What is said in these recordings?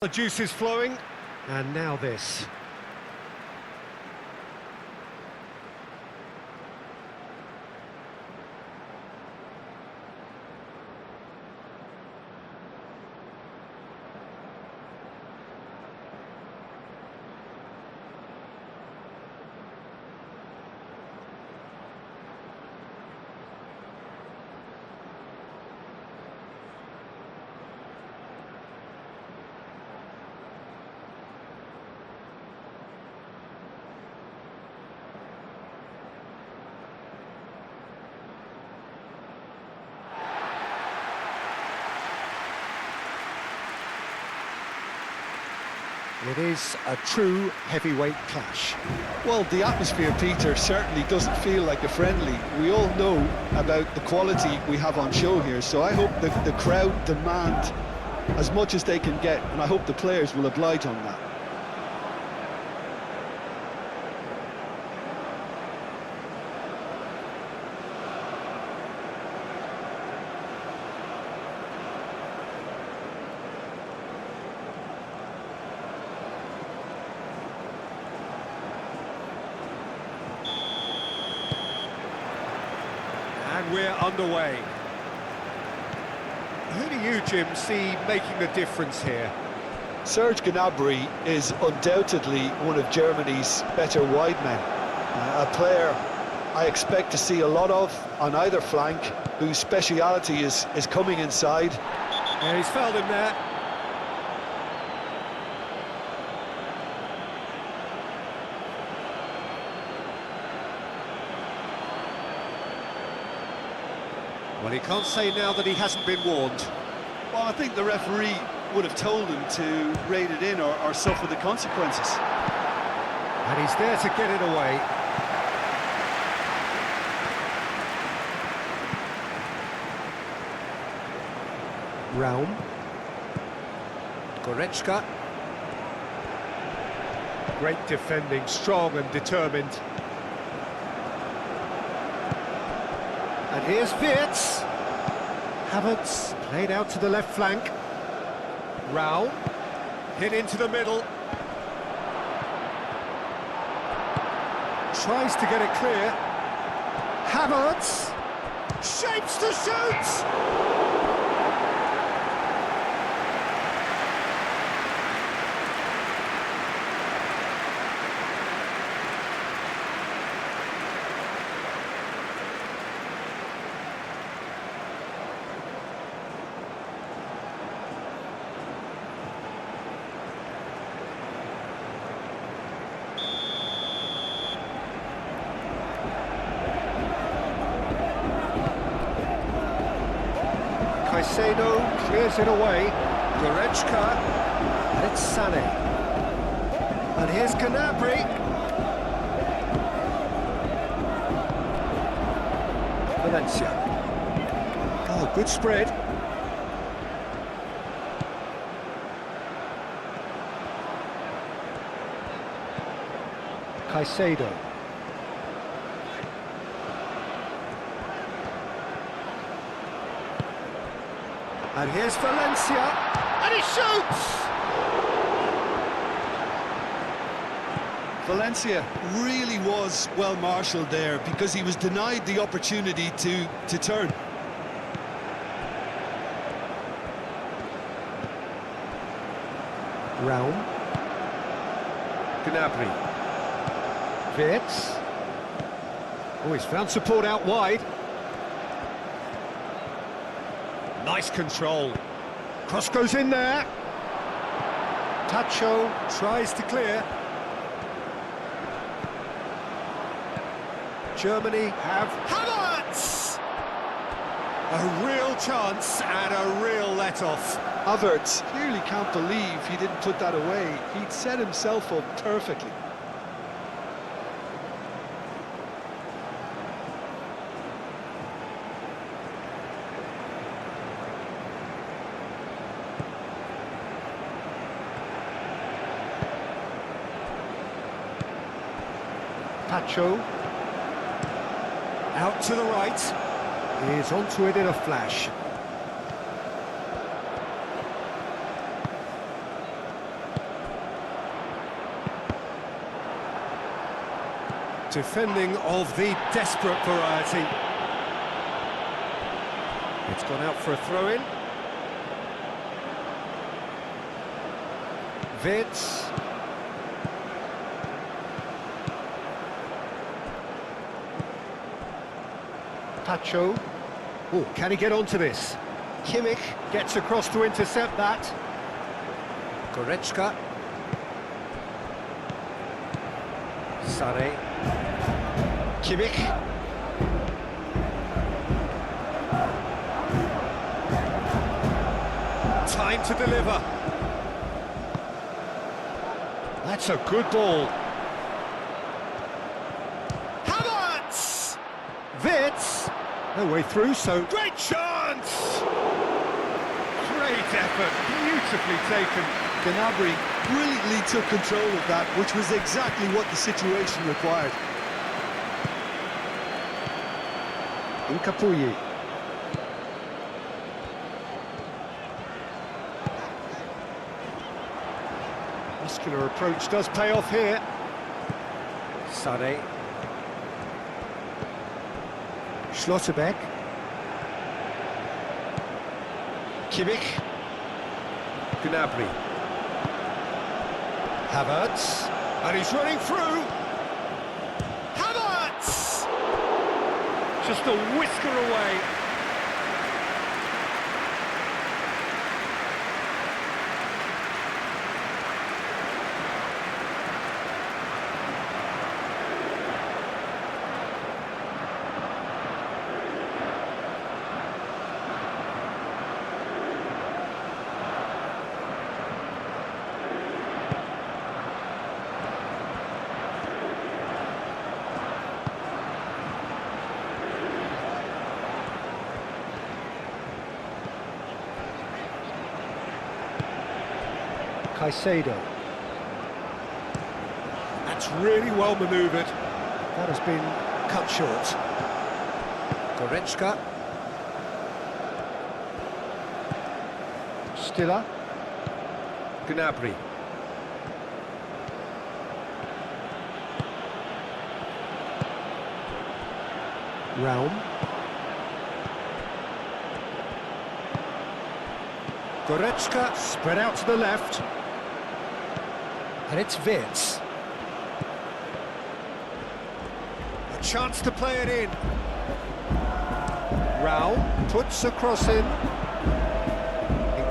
The juice is flowing, and now this. It is a true heavyweight clash. Well, the atmosphere, Peter, certainly doesn't feel like a friendly. We all know about the quality we have on show here, so I hope the crowd demand as much as they can get, and I hope the players will oblige on that. And we're underway. Who do you, Jim, see making the difference here? Serge Gnabry is undoubtedly one of Germany's better wide men. A player I expect to see a lot of on either flank, whose speciality is coming inside. Yeah, he's fouled him there. Well, he can't say now that he hasn't been warned. Well, I think the referee would have told him to rate it in or suffer the consequences. And he's there to get it away. Raum. Goretzka. Great defending, strong and determined. And here's Wirtz. Havertz played out to the left flank. Raum hit into the middle. Tries to get it clear. Havertz shapes to shoot. Caicedo clears it away. Goretzka. And it's Sané. And here's Gnabry. Valencia. Oh, good spread. Caicedo. And here's Valencia, and he shoots! Valencia really was well marshalled there because he was denied the opportunity to turn. Raum. Gnabry. Wirtz. Oh, he's found support out wide. Nice control. Cross goes in there. Tacho tries to clear. Germany have Havertz! A real chance and a real let-off. Havertz clearly can't believe he didn't put that away. He'd set himself up perfectly. Tacho. Out to the right. He's onto it in a flash. Defending of the desperate variety. It's gone out for a throw-in. Vitz. Pacho. Oh, can he get onto this? Kimmich gets across to intercept that. Goretzka. Sane. Kimmich. Time to deliver. That's a good ball. Havertz! Vitz! No way through, so... Great chance! Great effort, beautifully taken. Gnabry brilliantly took control of that, which was exactly what the situation required. Nkapuyi. Muscular approach does pay off here. Sane. Schlotterbeck. Kimmich. Gnabry. Havertz. And he's running through. Havertz! Just a whisker away. Caicedo. That's really well manoeuvred. That has been cut short. Goretzka. Stiller. Gnabry. Raum. Goretzka spread out to the left. And it's Vitz. A chance to play it in. Raul puts a cross in.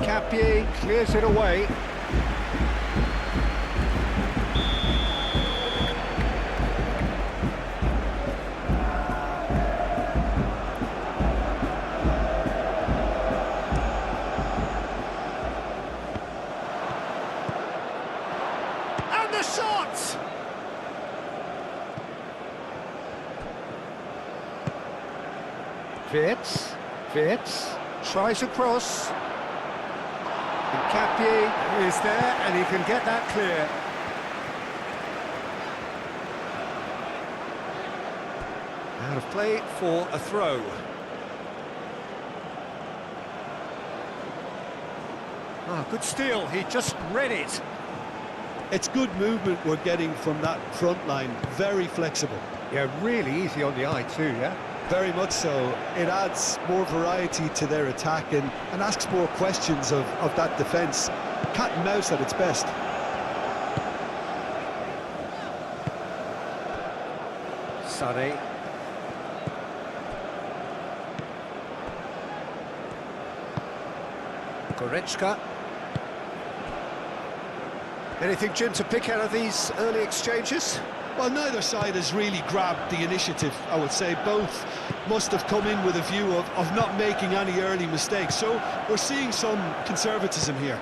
Nkapuyi clears it away. Shot! Vitz tries across. Nkapuyi is there and he can get that clear. Out of play for a throw. Ah, good steal, he just read it. It's good movement we're getting from that front line, very flexible. Yeah, really easy on the eye too, yeah? Very much so. It adds more variety to their attack and asks more questions of that defence. Cat and mouse at its best. Sane. Goretzka. Anything, Jim, to pick out of these early exchanges? Well, neither side has really grabbed the initiative, I would say. Both must have come in with a view of not making any early mistakes. So we're seeing some conservatism here.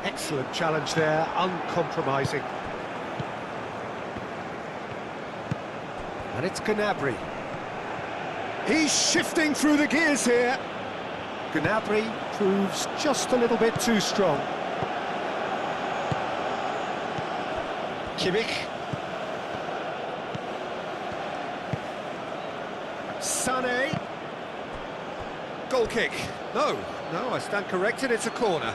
Excellent challenge there, uncompromising. And it's Gnabry. He's shifting through the gears here. Gnabry proves just a little bit too strong. Kimmich. Sane. Goal kick. No, I stand corrected, it's a corner.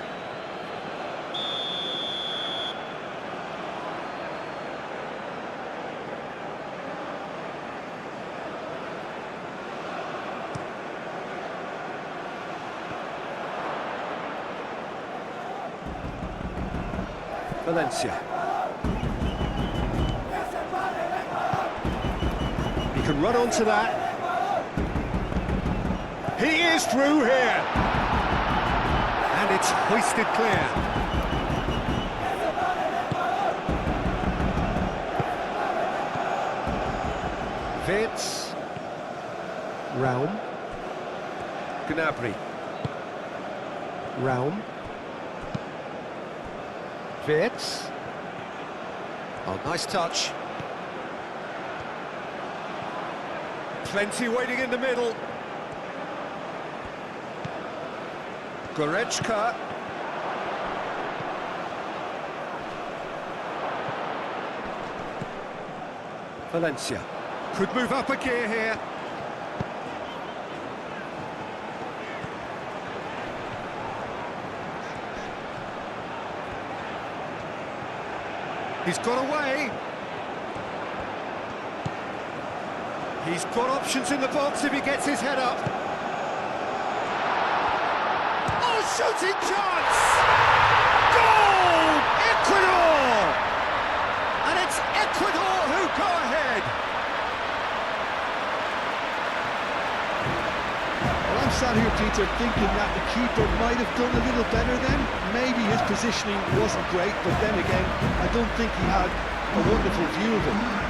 Valencia. He can run onto that. He is through here. And it's hoisted clear. Vitz. Raum. Gnabry. Raum. Vitz. Oh, nice touch. Plenty waiting in the middle. Goretzka. Valencia. Could move up a gear here. He's got away. He's got options in the box if he gets his head up. Oh, shooting chance! Goal! Ecuador! And it's Ecuador who go ahead. Well, I'm sat here, Peter, thinking that the keeper might have done a little better then. Maybe his positioning wasn't great, but then again, I don't think he had a wonderful view of it.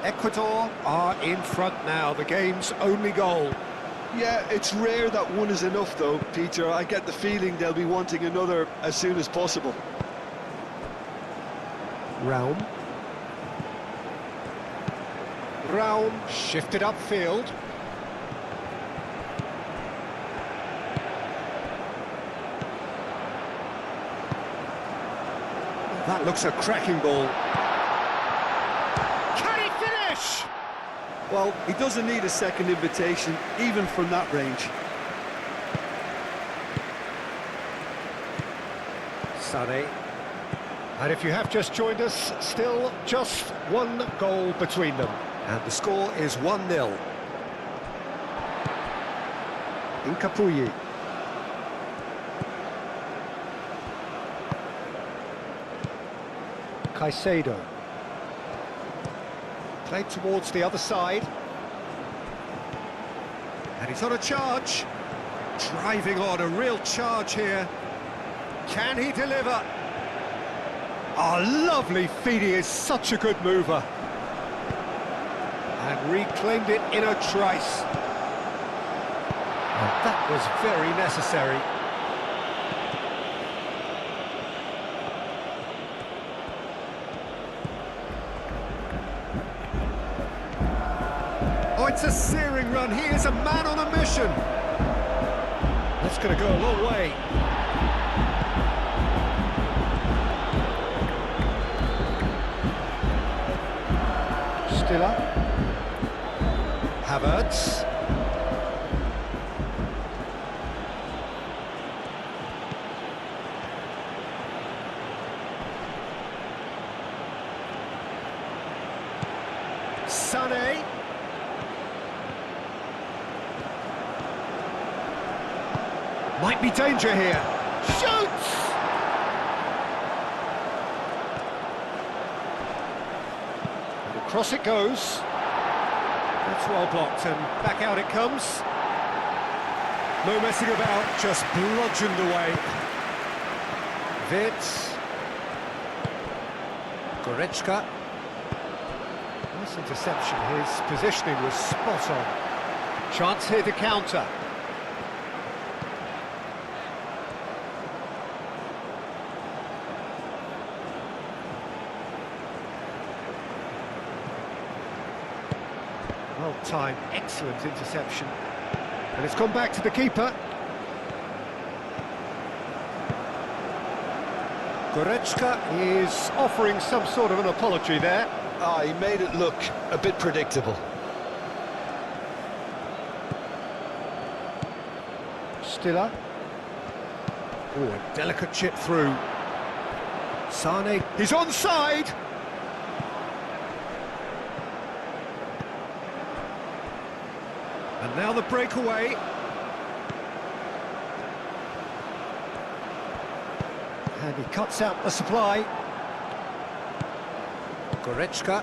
Ecuador are in front now, the game's only goal. Yeah, it's rare that one is enough though, Peter. I get the feeling they'll be wanting another as soon as possible. Raum. Raum shifted upfield. That looks a cracking ball. Well, he doesn't need a second invitation, even from that range. Sané. And if you have just joined us, still just one goal between them. And the score is 1-0. Incapuyi. Caicedo. Played towards the other side. And he's on a charge. Driving on, a real charge here. Can he deliver? Oh, lovely feed, he is such a good mover. And reclaimed it in a trice. And that was very necessary. Oh, it's a searing run. He is a man on a mission. That's going to go a long way. Stiller. Havertz. Sané. Might be danger here. Shoots! And across it goes. That's well blocked, and back out it comes. No messing about, just bludgeoned away. Vitz. Goretzka. Nice interception, his positioning was spot on. Chance here to counter. Well timed, excellent interception. And it's gone back to the keeper. Goretzka is offering some sort of an apology there. Ah, he made it look a bit predictable. Stiller. Oh, a delicate chip through. Sane, he's onside! And now the breakaway. And he cuts out the supply. Goretzka.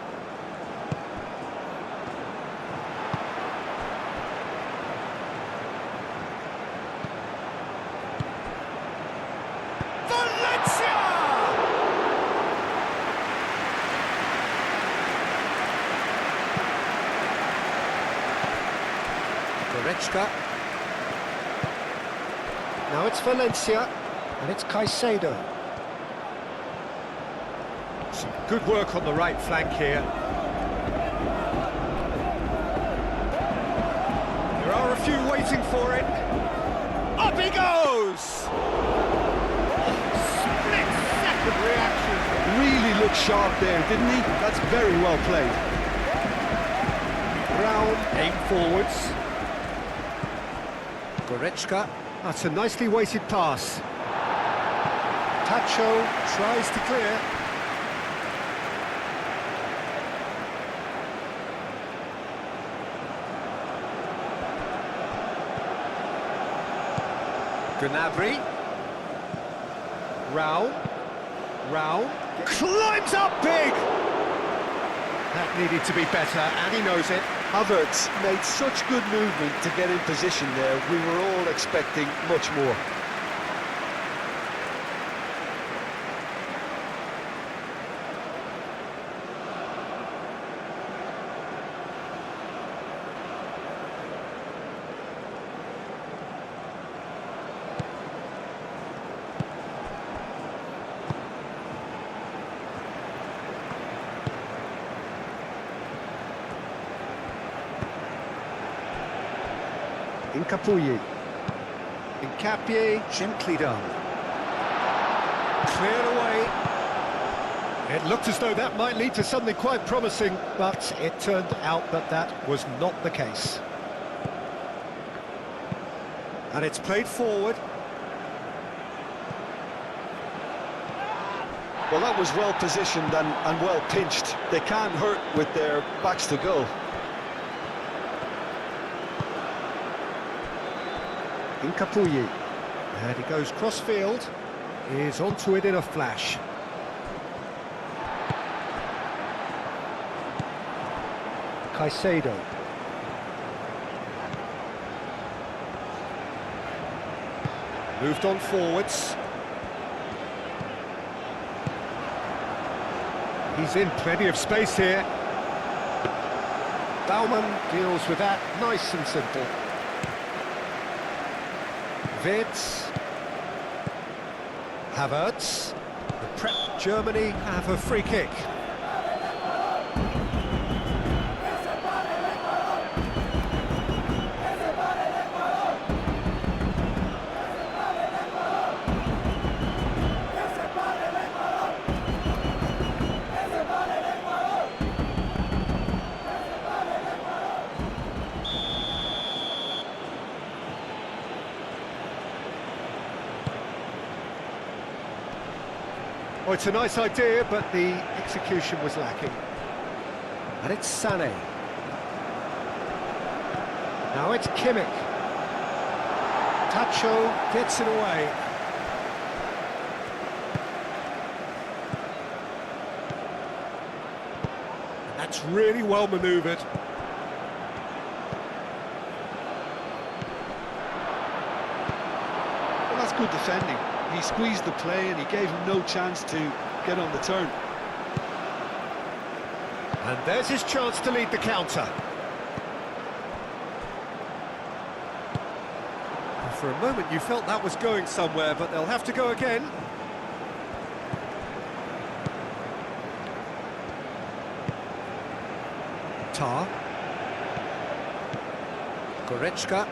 Goretzka. Now it's Valencia, and it's Caicedo. Some good work on the right flank here. There are a few waiting for it. Up he goes! Split-second reaction. Really looked sharp there, didn't he? That's very well played. Brown, aim forwards. Goretzka, that's a nicely weighted pass. Tacho tries to clear. Gnabry. Rao climbs up big! That needed to be better, and he knows it. Havertz made such good movement to get in position there. We were all expecting much more. Incapuyi. Incapie, gently done. Cleared away. It looked as though that might lead to something quite promising, but it turned out that that was not the case. And it's played forward. Well, that was well positioned and well pinched. They can't hurt with their backs to goal. Incapuyi. And he goes cross-field. Is onto it in a flash. Caicedo. Moved on forwards. He's in plenty of space here. Baumann deals with that nice and simple. Wirtz. Havertz. The prep Germany have a free kick. Well, it's a nice idea, but the execution was lacking. And it's Sané. Now it's Kimmich. Tacho gets it away. And that's really well manoeuvred. Well, that's good defending. He squeezed the play and he gave him no chance to get on the turn. And there's his chance to lead the counter. And for a moment you felt that was going somewhere, but they'll have to go again. Tar. Goretzka.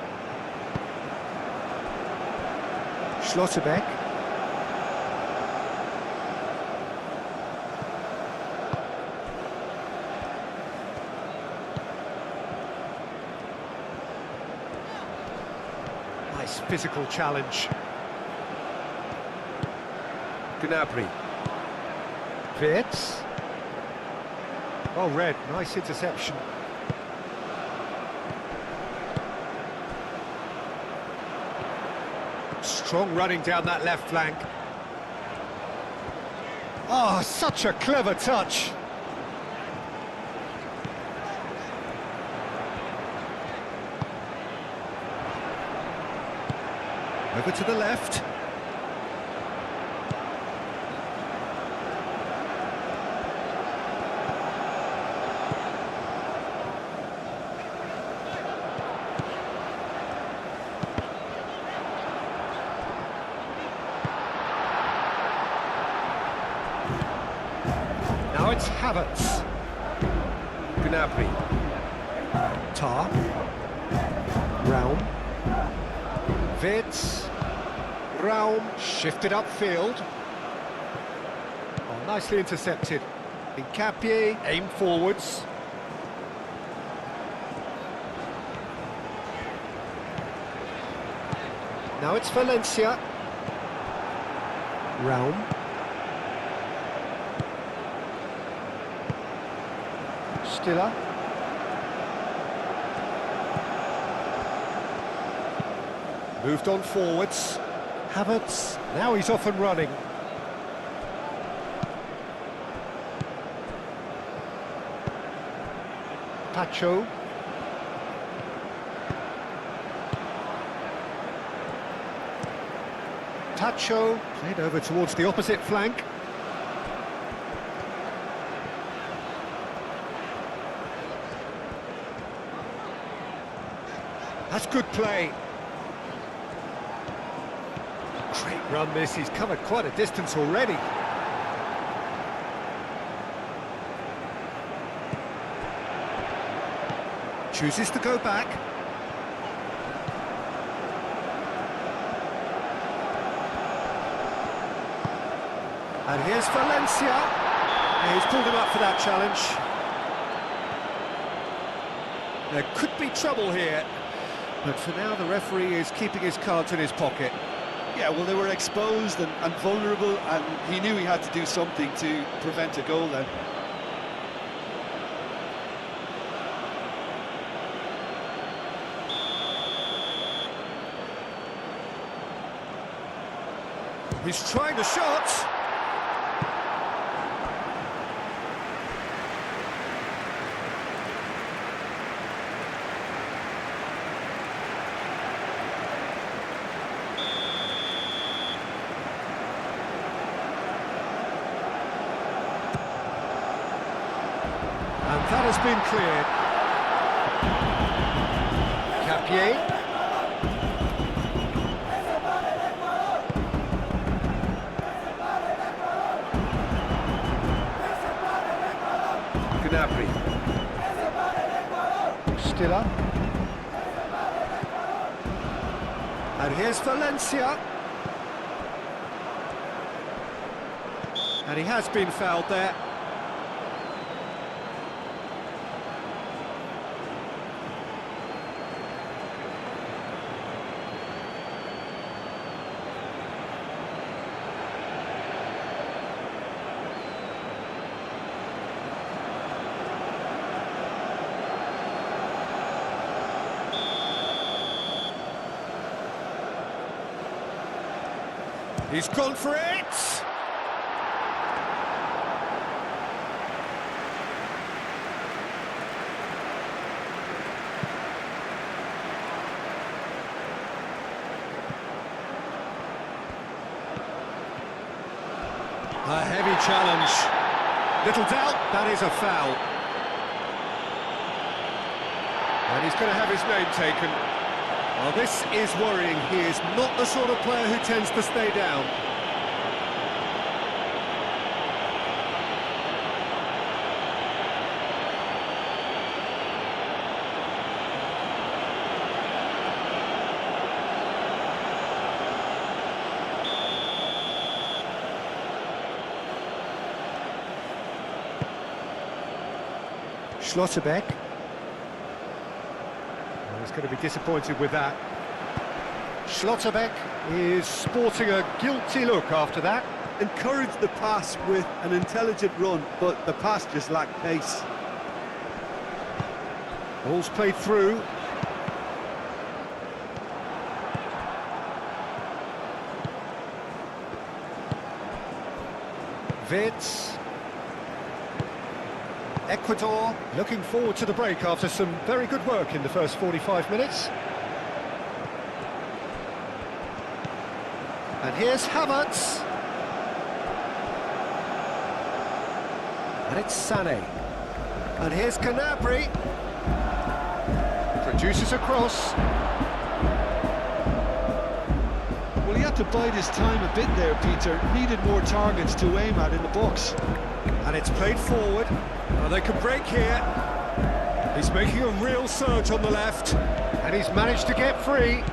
Schlotterbeck. Nice physical challenge. Gnabry. Wirtz. Oh, Red, nice interception. Strong running down that left flank. Oh, such a clever touch. Over to the left. Now it's Havertz. Gnabry. Tar. Raum. Wirtz. Raum. Shifted upfield. Oh, nicely intercepted. Hincapié. Aim forwards. Now it's Valencia. Raum. Stiller. Moved on forwards. Havertz. Now he's off and running. Pacho. Tacho. Played over towards the opposite flank. That's good play. Great run this, he's covered quite a distance already. Chooses to go back. And here's Valencia. And he's pulled him up for that challenge. There could be trouble here. But for now, the referee is keeping his cards in his pocket. Yeah, well, they were exposed and vulnerable, and he knew he had to do something to prevent a goal then. He's trying the shot. And that has been cleared. Capier. Gnabry. Stiller. And here's Valencia. And he has been fouled there. He's gone for it! A heavy challenge. Little doubt, that is a foul. And he's going to have his name taken. Well, this is worrying. He is not the sort of player who tends to stay down. Schlotterbeck. Well, he's going to be disappointed with that. Schlotterbeck is sporting a guilty look after that. Encouraged the pass with an intelligent run, but the pass just lacked pace. Ball's played through. Wirtz. Ecuador looking forward to the break after some very good work in the first 45 minutes. And here's Havertz. And it's Sané. And here's Canabry. Produces a cross. Well, he had to bide his time a bit there, Peter. Needed more targets to aim at in the box. And it's played forward. And they can break here. He's making a real surge on the left. And he's managed to get free.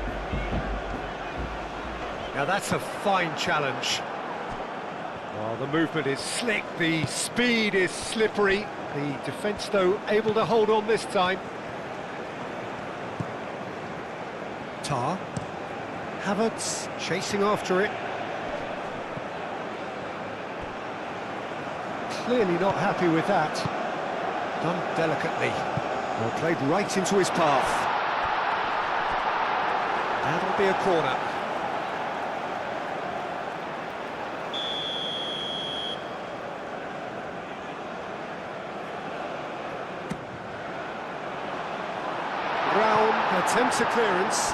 Now that's a fine challenge. Well, the movement is slick, the speed is slippery. The defence, though, able to hold on this time. Tar. Havertz chasing after it. Clearly not happy with that. Done delicately. Well, played right into his path. That'll be a corner. Brown attempts a clearance.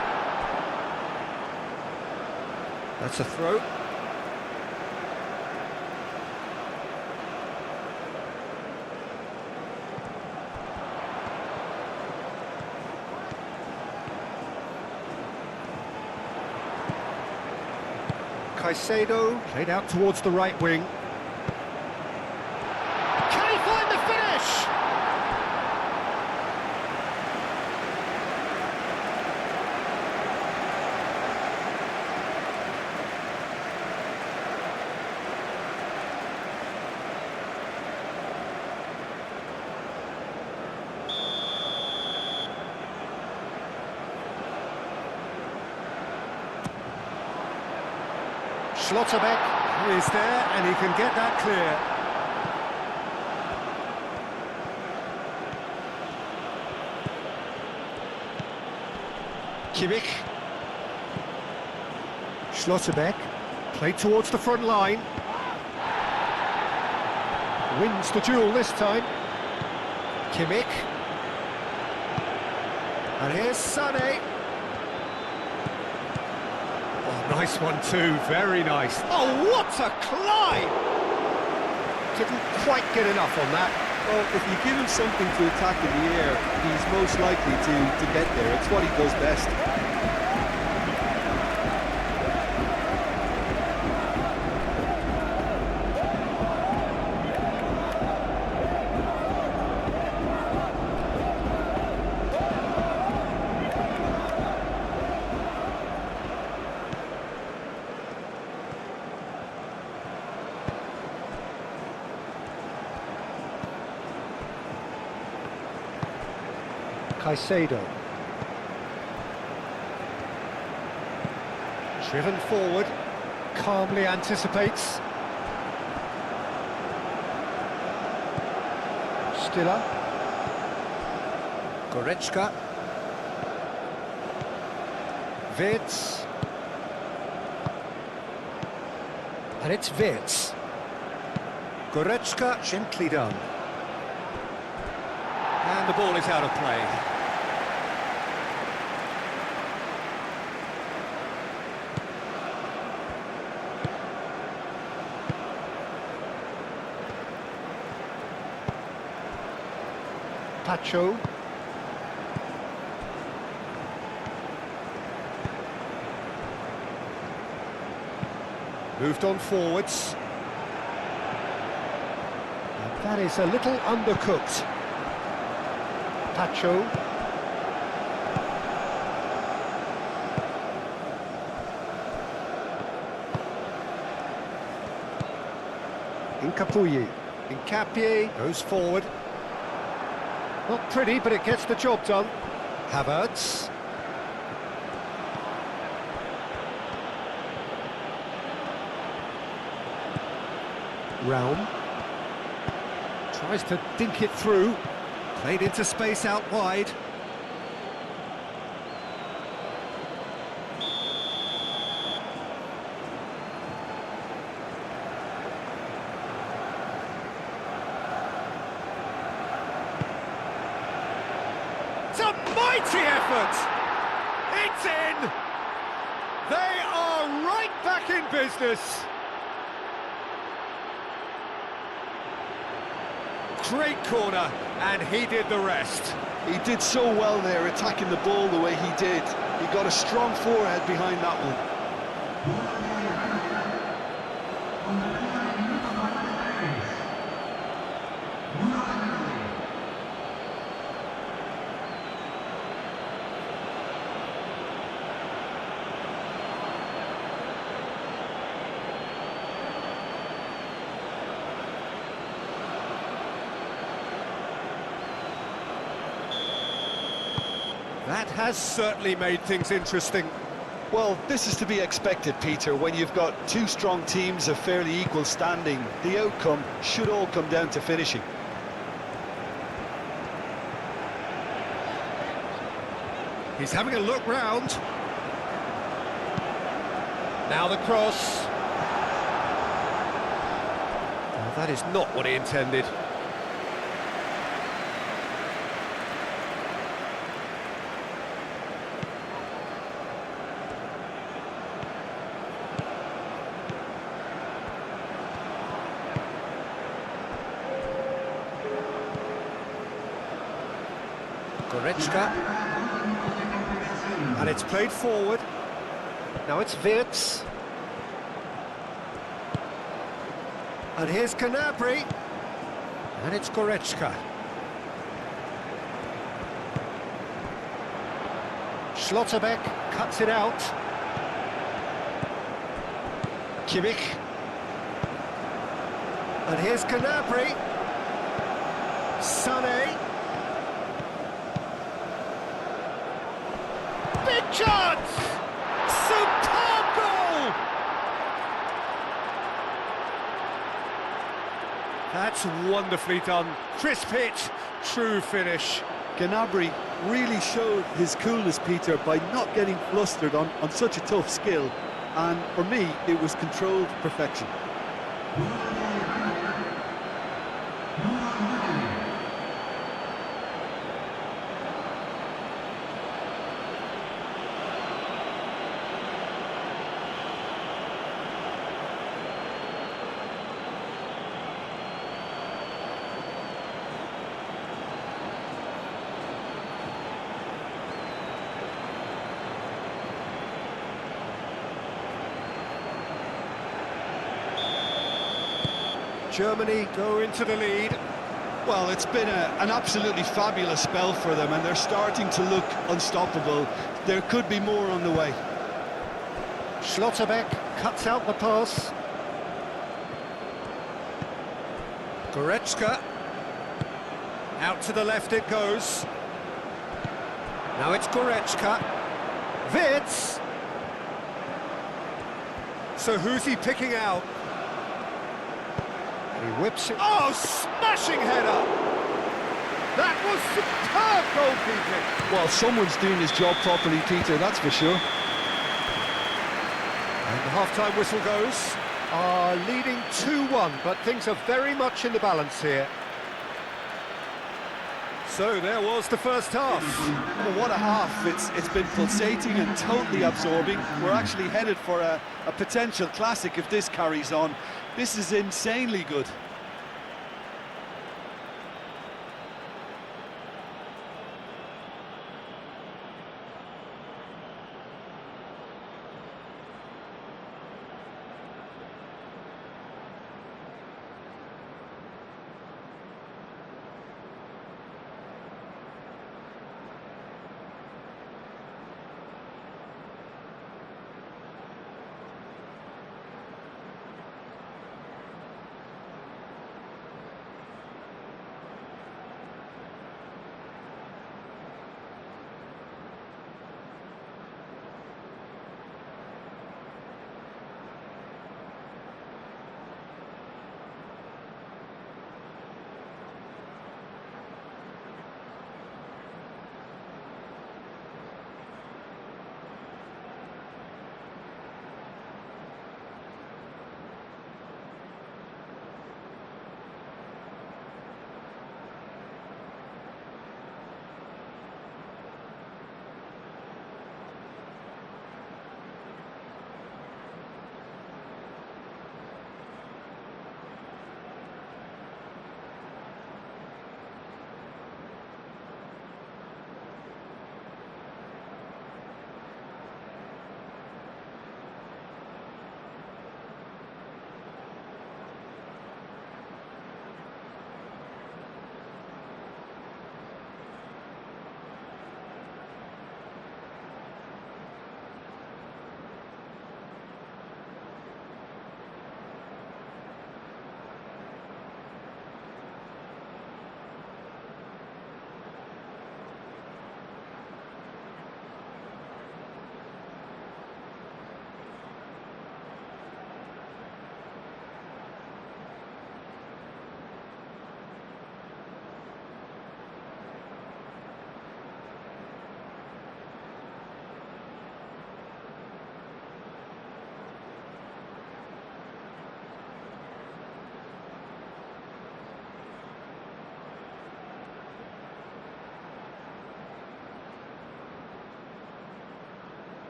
That's a throw. Caicedo played out towards the right wing. Can he find the finish? Schlotterbeck is there, and he can get that clear. Kimmich. Schlotterbeck played towards the front line. Wins the duel this time. Kimmich. And here's Sané. Nice one too, very nice. Oh, what a climb! Didn't quite get enough on that. Well, if you give him something to attack in the air, he's most likely to get there. It's what he does best. Caicedo. Driven forward, calmly anticipates. Stiller. Goretzka. Wirtz. And it's Wirtz. Goretzka, gently done. And the ball is out of play. Pacho. Moved on forwards. And that is a little undercooked. Pacho. Incapuyi. Incapie goes forward. Not pretty, but it gets the job done. Havertz. Raum. Tries to dink it through. Played into space out wide. It's a mighty effort! It's in! They are right back in business! Great corner, and he did the rest. He did so well there, attacking the ball the way he did. He got a strong forehead behind that one. That has certainly made things interesting. Well, this is to be expected, Peter. When you've got two strong teams of fairly equal standing, the outcome should all come down to finishing. He's having a look round. Now the cross. Oh, that is not what he intended. Goretzka. And it's played forward. Now it's Wirtz. And here's Gnabry. And it's Goretzka. Schlotterbeck cuts it out. Kimmich. And here's Gnabry. Sané. Big chance! Superb goal! That's wonderfully done. Crisp hit, true finish. Gnabry really showed his coolness, Peter, by not getting flustered on such a tough skill. And for me, it was controlled perfection. Germany go into the lead. Well, it's been an absolutely fabulous spell for them, and they're starting to look unstoppable. There could be more on the way. Schlotterbeck cuts out the pass. Goretzka. Out to the left it goes. Now it's Goretzka. Wirtz. So who's he picking out? He whips it. Oh, smashing header! That was superb goalkeeping. Well, someone's doing his job properly, Peter, that's for sure. And the half-time whistle goes. Leading 2-1, but things are very much in the balance here. So there was the first half. Well, what a half. It's been pulsating and totally absorbing. We're actually headed for a potential classic if this carries on. This is insanely good.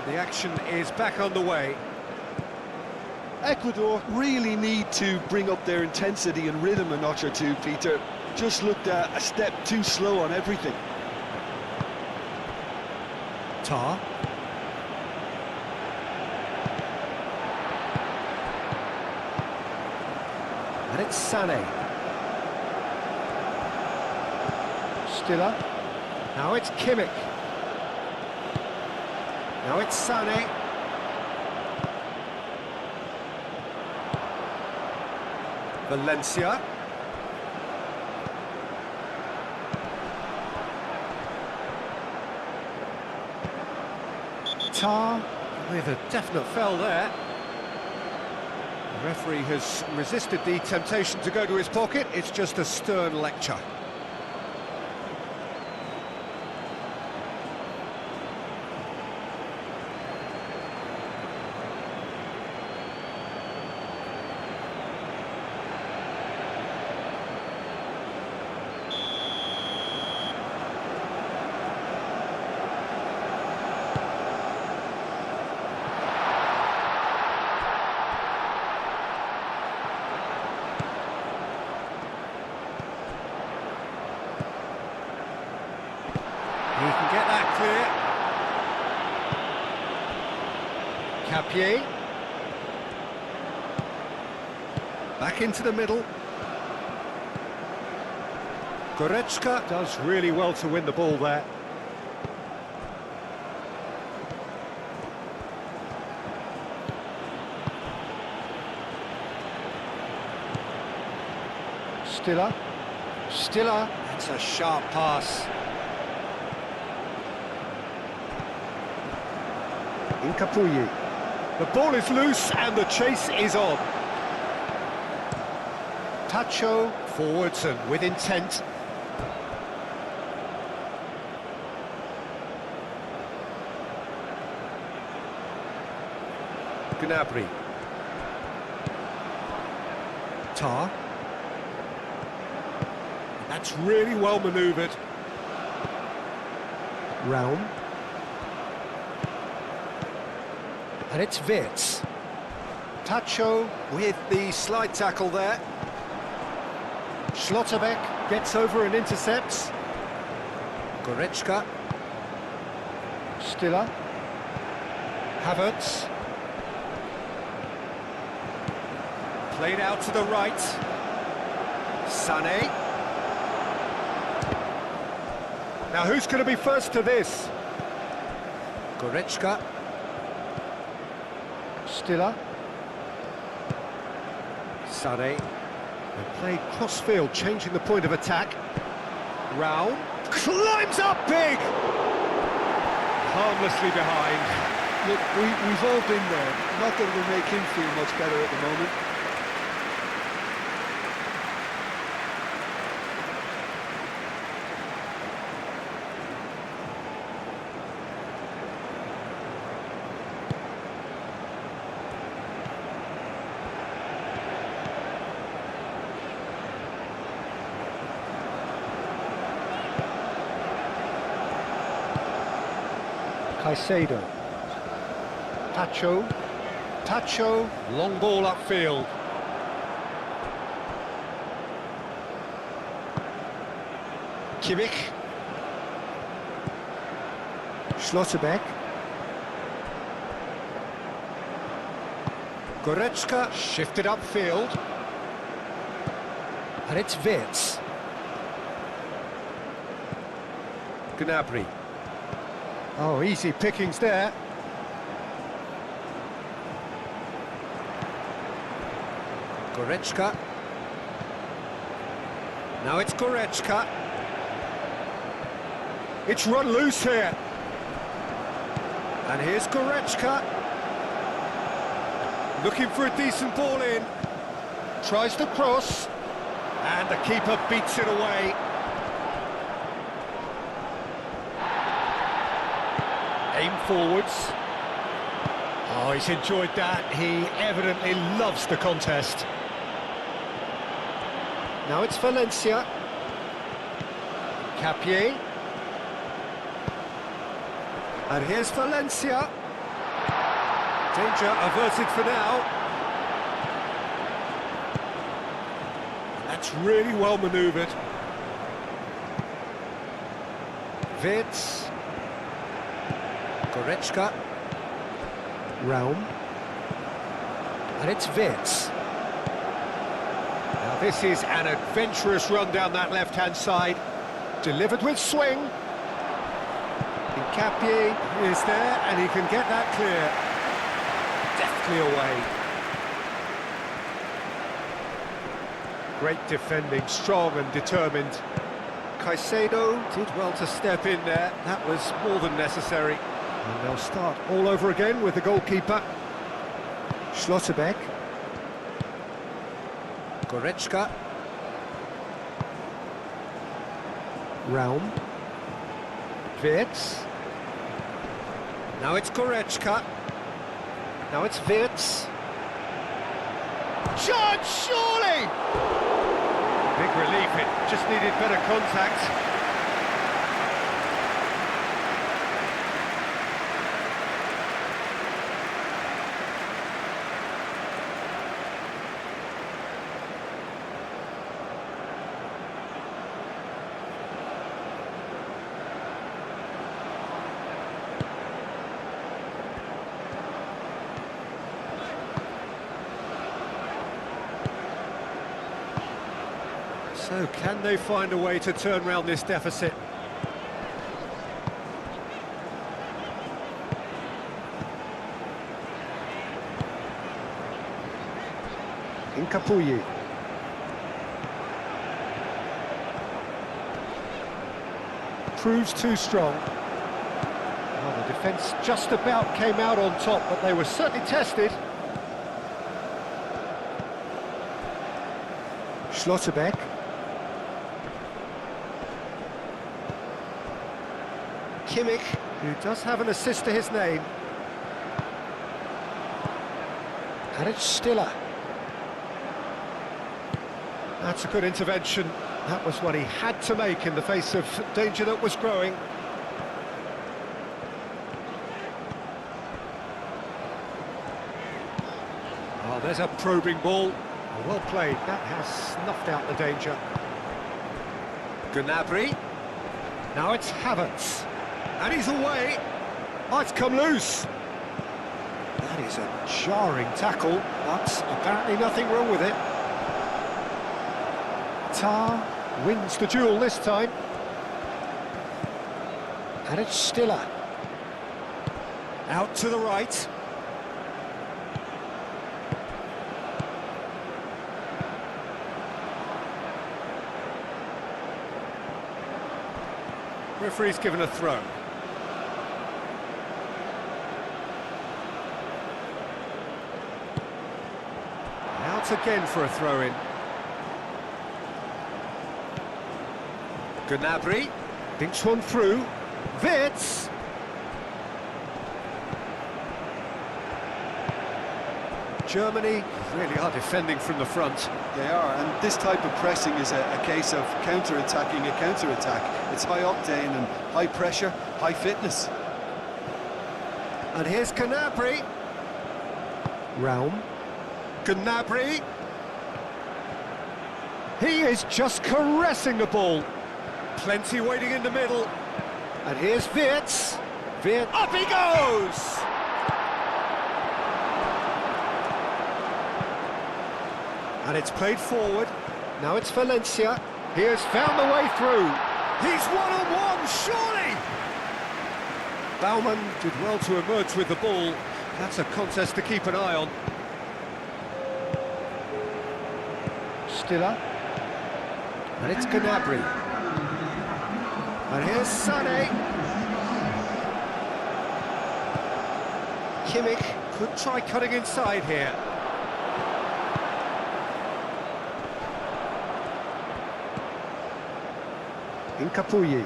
The action is back on the way. Ecuador really need to bring up their intensity and rhythm a notch or two, Peter. Just looked a step too slow on everything. Tar. And it's Sané. Stiller. Now it's Kimmich. Now it's Sané. Valencia. Tar with a definite foul there. The referee has resisted the temptation to go to his pocket. It's just a stern lecture. He can get that clear. Capier. Back into the middle. Goretzka does really well to win the ball there. Stiller. Stiller. That's a sharp pass. Incapuyi. The ball is loose and the chase is on. Tacho forwards and with intent. Gnabry. Tar. That's really well manoeuvred. Raum. And it's Wirtz. Tacho with the slide tackle there. Schlotterbeck gets over and intercepts. Goretzka. Stiller. Havertz. Played out to the right. Sané. Now who's going to be first to this? Goretzka. Stiller. Sané. And played cross-field, changing the point of attack. Raum. Climbs up big! Harmlessly behind. Look, we've all been there. Not that it'll make him feel much better at the moment. Caicedo. Tacho. Tacho. Long ball upfield. Kimmich. Schlotterbeck. Goretzka shifted upfield. And it's Wirtz. Gnabry. Oh, easy pickings there. Goretzka. Now it's Goretzka. It's run loose here. And here's Goretzka. Looking for a decent ball in. Tries to cross. And the keeper beats it away. Aim forwards. Oh, he's enjoyed that. He evidently loves the contest. Now it's Valencia. Capier. And here's Valencia. Danger averted for now. That's really well manoeuvred. Vids. Goretzka. Raum. And it's Vids. Now this is an adventurous run down that left-hand side. Delivered with swing. Nkapie is there, and he can get that clear. Deftly away. Great defending, strong and determined. Caicedo did well to step in there. That was more than necessary. And they'll start all over again with the goalkeeper. Schlotterbeck. Goretzka. Raum. Wirtz. Now it's Goretzka. Now it's Wirtz. Charge, surely! Big relief, it just needed better contact. So, can they find a way to turn around this deficit? Nkapie. Proves too strong. Well, the defence just about came out on top, but they were certainly tested. Schlotterbeck. Kimmich, who does have an assist to his name. And it's Stiller. That's a good intervention. That was what he had to make in the face of danger that was growing. Oh, there's a probing ball. Well played. That has snuffed out the danger. Gnabry. Now it's Havertz. And he's away. Oh, it's come loose. That is a jarring tackle, but apparently nothing wrong with it. Tar wins the duel this time. And it's Stiller. Out to the right. Referee's given a throw. Out again for a throw-in. Gnabry thinks one through. Wirtz. Germany really are defending from the front. They are, and this type of pressing is a case of counter-attacking a counter-attack. It's high octane and high pressure, high fitness. And here's Gnabry. Raum. Gnabry. He is just caressing the ball. Plenty waiting in the middle. And here's Wirtz. Wirtz. Up he goes! And it's played forward. Now it's Valencia. He has found the way through. He's one-on-one, surely! Baumann did well to emerge with the ball. That's a contest to keep an eye on. Stiller. And it's Gnabry. And here's Sané. Kimmich could try cutting inside here. Nkapie.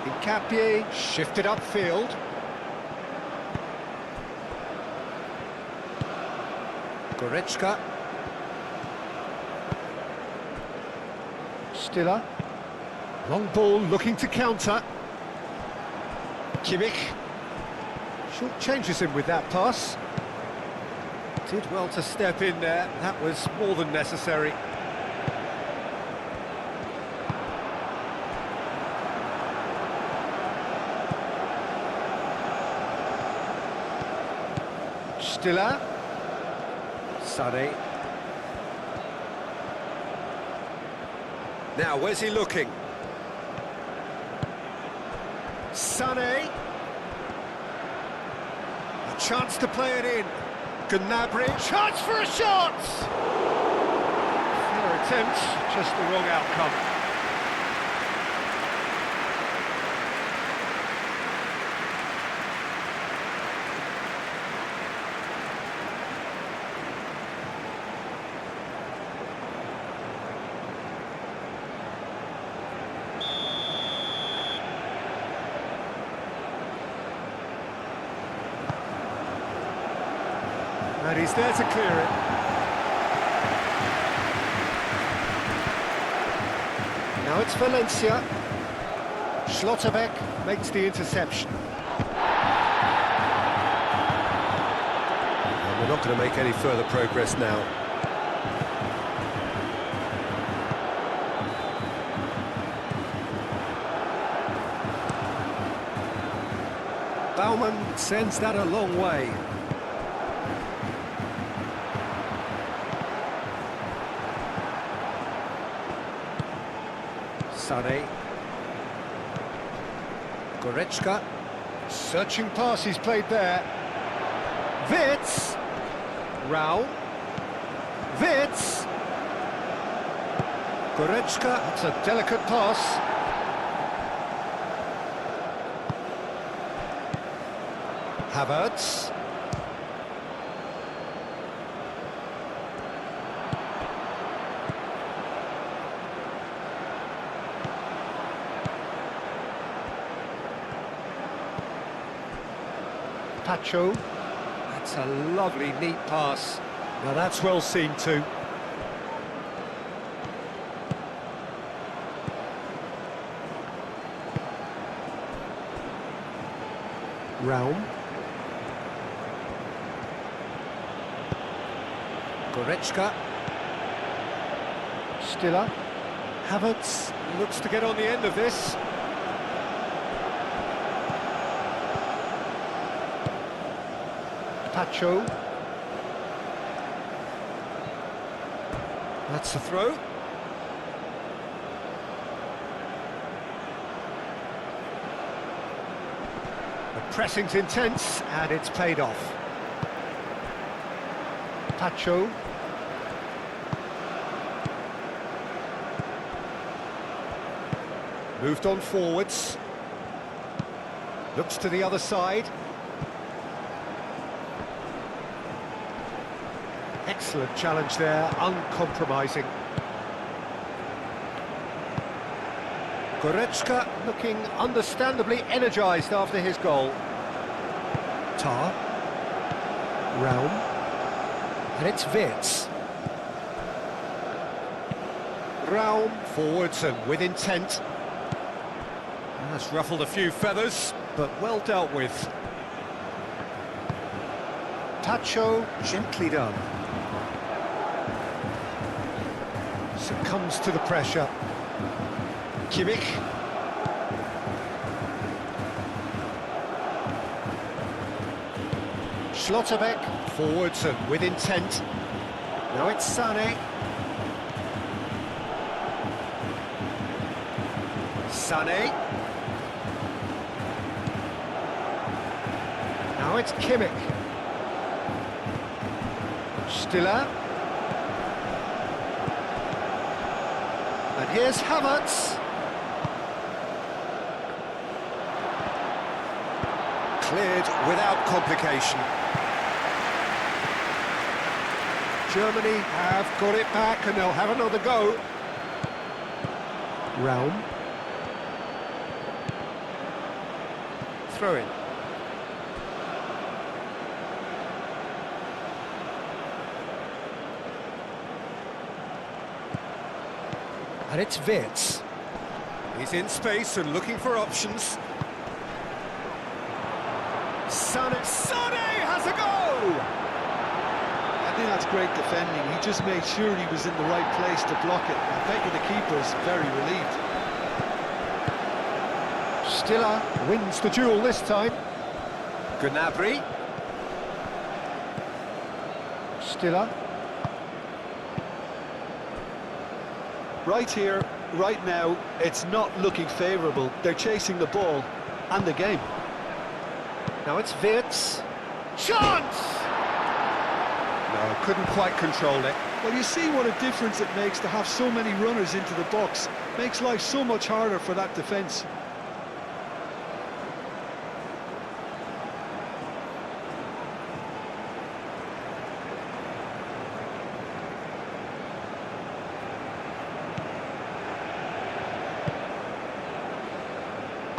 Nkapie shifted upfield. Goretzka. Stiller. Long ball looking to counter. Kimmich. Short changes him with that pass. Did well to step in there. That was more than necessary. Stiller. Sané. Now, where's he looking? Sané. A chance to play it in. Gnabry. Chance for a shot! Fair attempt, just the wrong outcome. And he's there to clear it. Now it's Valencia. Schlotterbeck makes the interception. And we're not going to make any further progress now. Baumann sends that a long way. Sané. Goretzka. Searching pass he's played there. Wirtz. Rao. Wirtz. Goretzka, it's a delicate pass. Havertz. Pacho. That's a lovely, neat pass. Now that's well seen too. Raum. Goretzka. Stiller. Havertz looks to get on the end of this. Pacho. That's the throw. The pressing's intense and it's paid off. Pacho. Moved on forwards. Looks to the other side. Excellent challenge there, uncompromising. Goretzka looking understandably energised after his goal. Tar. Raum. And it's Wirtz. Raum forwards and with intent. That's ruffled a few feathers, but well dealt with. Pacho, gently done. Succumbs to the pressure. Kimmich. Schlotterbeck, forwards and with intent. Now it's Sané. Sané. Now it's Kimmich. Stiller. And here's Havertz. Cleared without complication. Germany have got it back and they'll have another go. Raum. Throw in. And it's Wirtz. He's in space and looking for options. Sane has a go! I think that's great defending. He just made sure he was in the right place to block it. I bet you the keeper's very relieved. Stiller wins the duel this time. Gnabry. Stiller. Right here, right now, it's not looking favourable. They're chasing the ball and the game. Now it's Wirtz. Chance! No, couldn't quite control it. Well, you see what a difference it makes to have so many runners into the box. Makes life so much harder for that defence.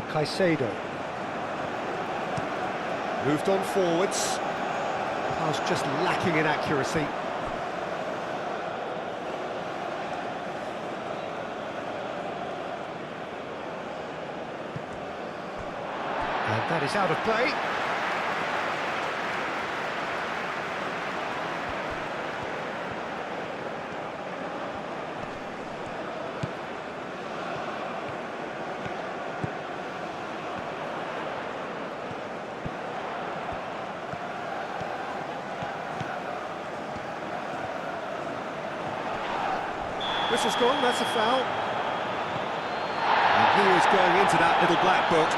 Caicedo. Moved on forwards. Pass just lacking in accuracy. And that is out of play. Whistle's gone, that's a foul. And he is going into that little black book.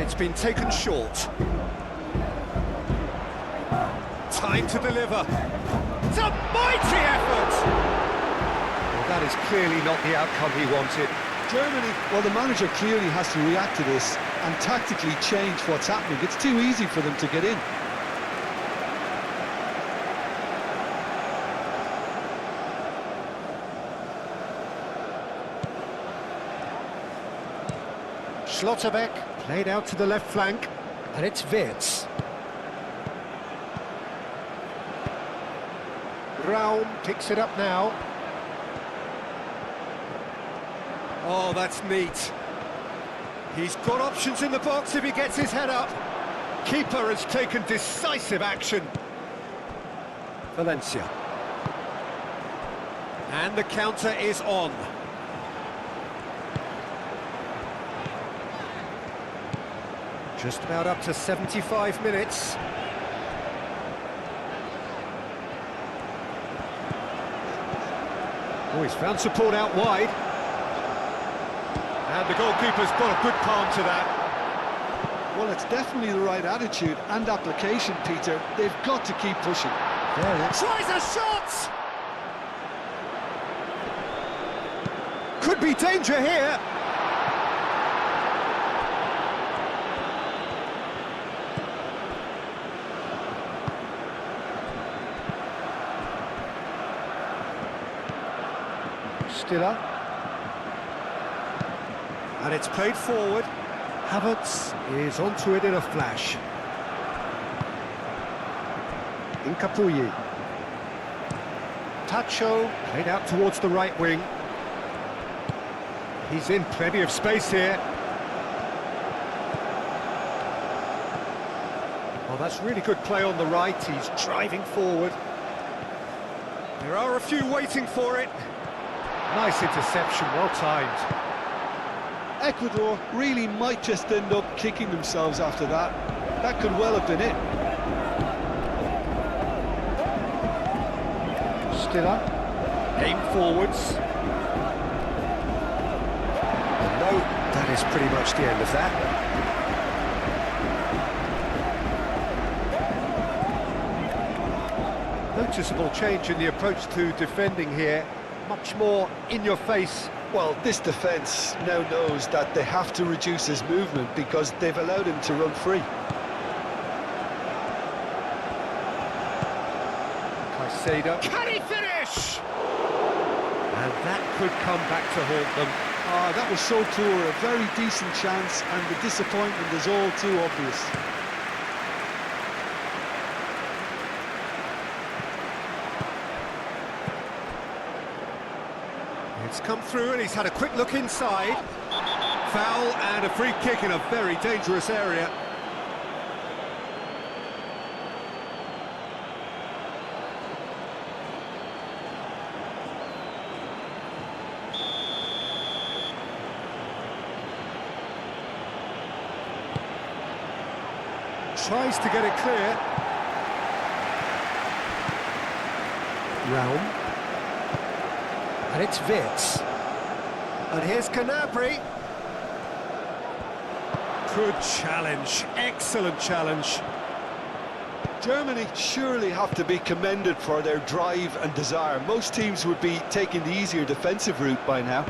It's been taken short. Time to deliver. It's a mighty effort! Well, that is clearly not the outcome he wanted. Germany, well, the manager clearly has to react to this and tactically change what's happening. It's too easy for them to get in. Schlotterbeck played out to the left flank, and it's Wirtz. Raum picks it up now. Oh, that's neat. He's got options in the box if he gets his head up. Keeper has taken decisive action. Valencia. And the counter is on. Just about up to 75 minutes. Oh, he's found support out wide. And the goalkeeper's got a good palm to that. Well, it's definitely the right attitude and application, Peter. They've got to keep pushing. There it is. Tries a shot! Could be danger here. Stiller. And it's played forward. Havertz is onto it in a flash. Incapuyi. Tacho played out towards the right wing. He's in plenty of space here. Oh, that's really good play on the right. He's driving forward. There are a few waiting for it. Nice interception, well timed. Ecuador really might just end up kicking themselves after that. That could well have been it. Stiller, aim forwards. And no, that is pretty much the end of that. Noticeable change in the approach to defending here. Much more in your face Well, this defence now knows that they have to reduce his movement because they've allowed him to run free. Caicedo. Can he finish? And that could come back to haunt them. Ah, that was so poor, a very decent chance, and the disappointment is all too obvious. It's come through and he's had a quick look inside. Foul and a free kick in a very dangerous area. Tries to get it clear. Realm. And it's Vitz. And here's Canabry. Good challenge, excellent challenge. Germany surely have to be commended for their drive and desire. Most teams would be taking the easier defensive route by now.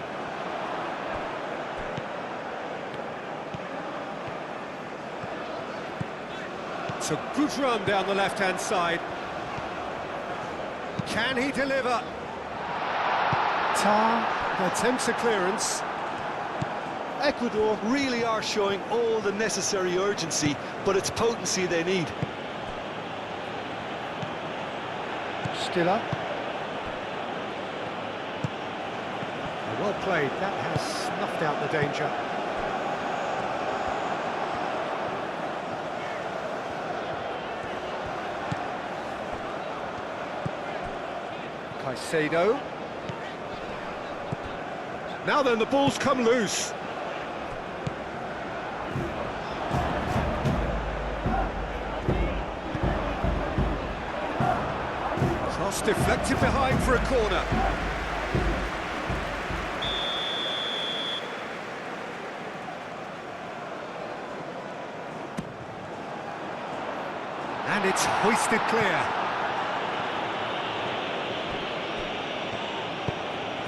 It's a good run down the left-hand side. Can he deliver? Tar attempts a clearance. Ecuador really are showing all the necessary urgency, but it's potency they need. Still up. Well played, that has snuffed out the danger. Caicedo. Now then, the ball's come loose. Cross deflected behind for a corner. And it's hoisted clear.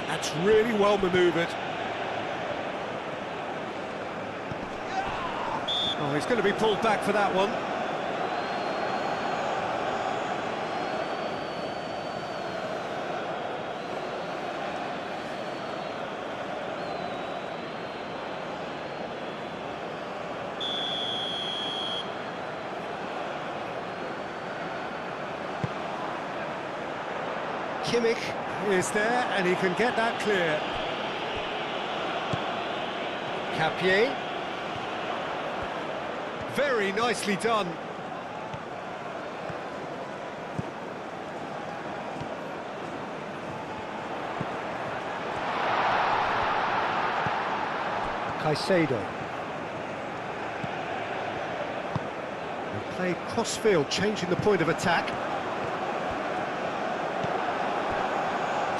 That's really well manoeuvred. Oh, he's going to be pulled back for that one. Kimmich is there, and he can get that clear. Capier. Very nicely done. Caicedo. And played cross-field, changing the point of attack.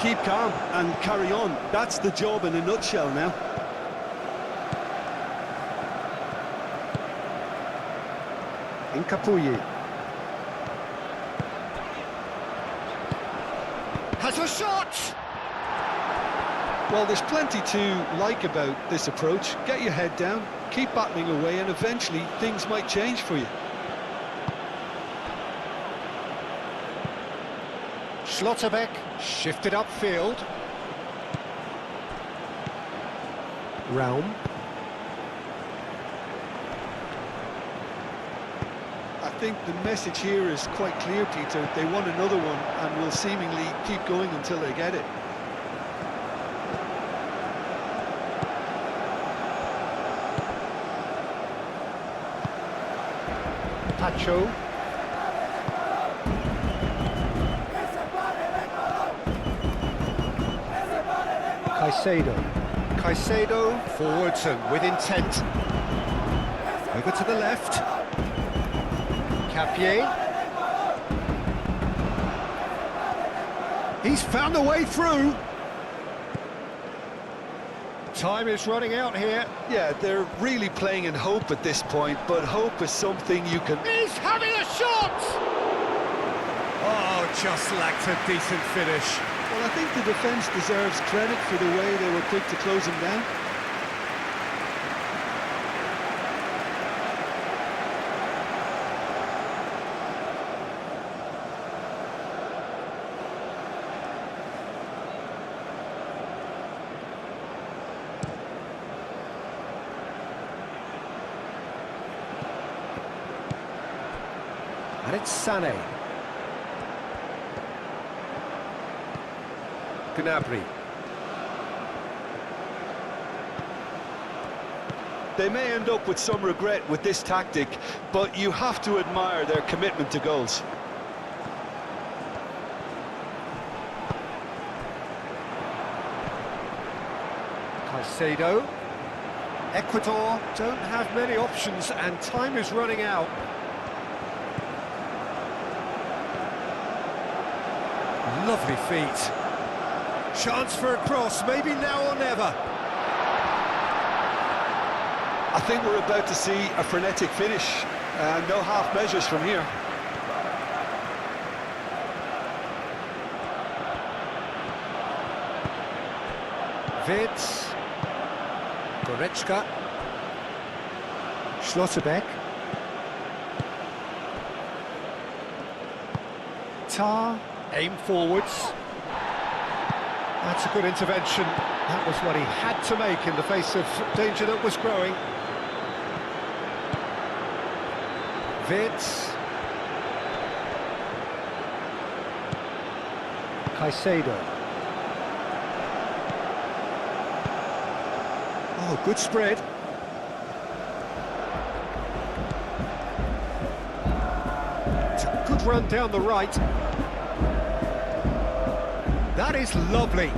Keep calm and carry on. That's the job in a nutshell now. Incapuyi. Has a shot! Well, there's plenty to like about this approach. Get your head down, keep battling away, and eventually things might change for you. Schlotterbeck shifted upfield. Realm. I think the message here is quite clear, Peter. They want another one and will seemingly keep going until they get it. Pacho. Caicedo forwards and with intent. Over to the left. Capier. He's found a way through. Time is running out here. Yeah, they're really playing in hope at this point, but hope is something you can... He's having a shot! Oh, just lacked a decent finish. Well, I think the defence deserves credit for the way they were quick to close him down. And it's Sané. Gnabry. They may end up with some regret with this tactic, but you have to admire their commitment to goals. Caicedo. Ecuador don't have many options and time is running out. Lovely feet. Chance for a cross, maybe now or never. I think we're about to see a frenetic finish, and no half measures from here. Wirtz. Goretzka. Schlotterbeck. Tar. Aim forwards. That's a good intervention. That was what he had to make in the face of danger that was growing. Wirtz. Caicedo. Oh, good spread. It's a good run down the right. That is lovely.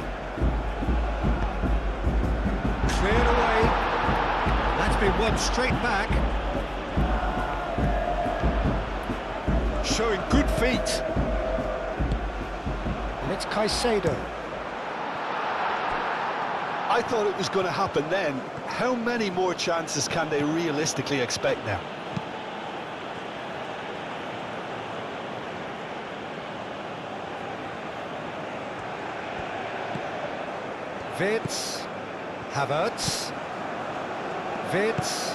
Cleared away. That's been won straight back. Showing good feet. And it's Caicedo. I thought it was going to happen then. How many more chances can they realistically expect now? Wirtz, Havertz, Wirtz,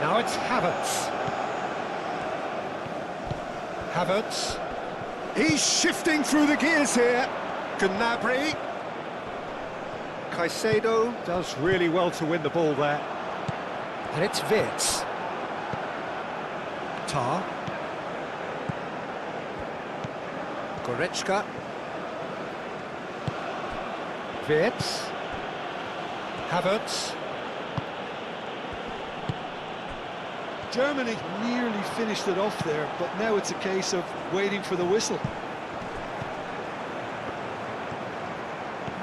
now it's Havertz. Havertz, he's shifting through the gears here. Gnabry. Caicedo does really well to win the ball there. And it's Wirtz. Tar. Goretzka. Wirtz. Havertz. Germany nearly finished it off there, but now it's a case of waiting for the whistle.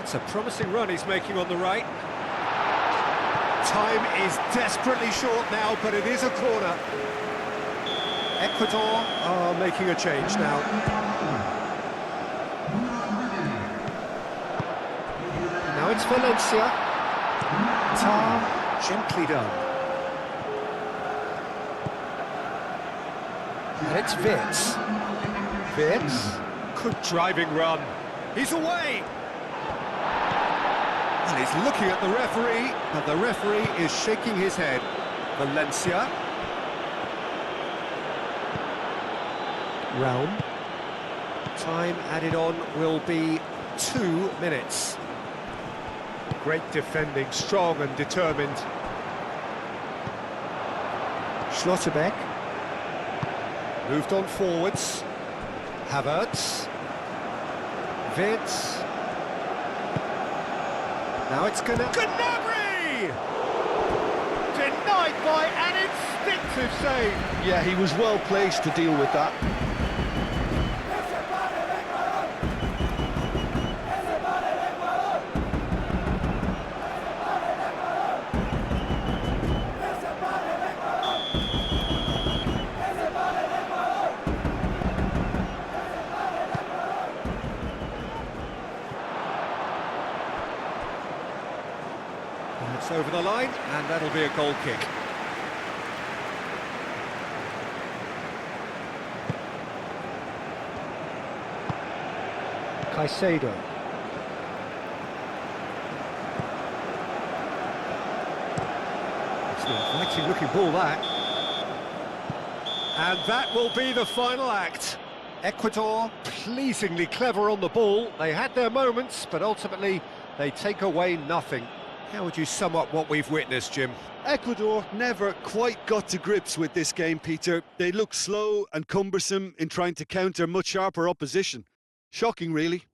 It's a promising run he's making on the right. Time is desperately short now, but it is a corner. Ecuador are making a change now. Now it's Valencia. Tar, gently done. And it's Wirtz. Wirtz, good driving run. He's away! And he's looking at the referee, but the referee is shaking his head. Valencia. Realm. Time added on will be 2 minutes. Great defending, strong and determined. Schlotterbeck. Moved on forwards. Havertz. Wirtz. Now it's Gnabry! Denied by an instinctive save. Yeah, he was well placed to deal with that. It's over the line, and that'll be a goal kick. Caicedo. It's an inviting looking ball, that. And that will be the final act. Ecuador pleasingly clever on the ball. They had their moments, but ultimately they take away nothing. How would you sum up what we've witnessed, Jim? Ecuador never quite got to grips with this game, Peter. They looked slow and cumbersome in trying to counter much sharper opposition. Shocking, really.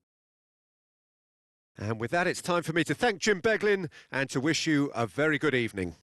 And with that, it's time for me to thank Jim Beglin and to wish you a very good evening.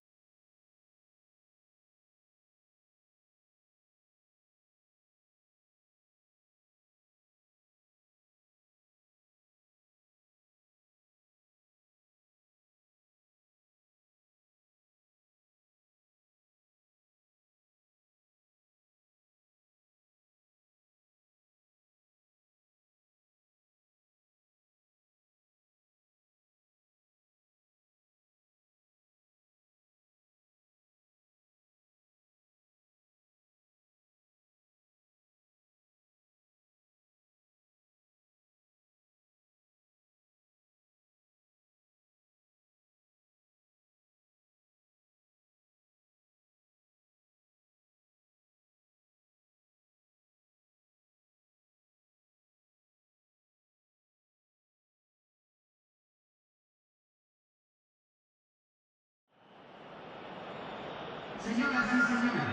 Señoras y señores.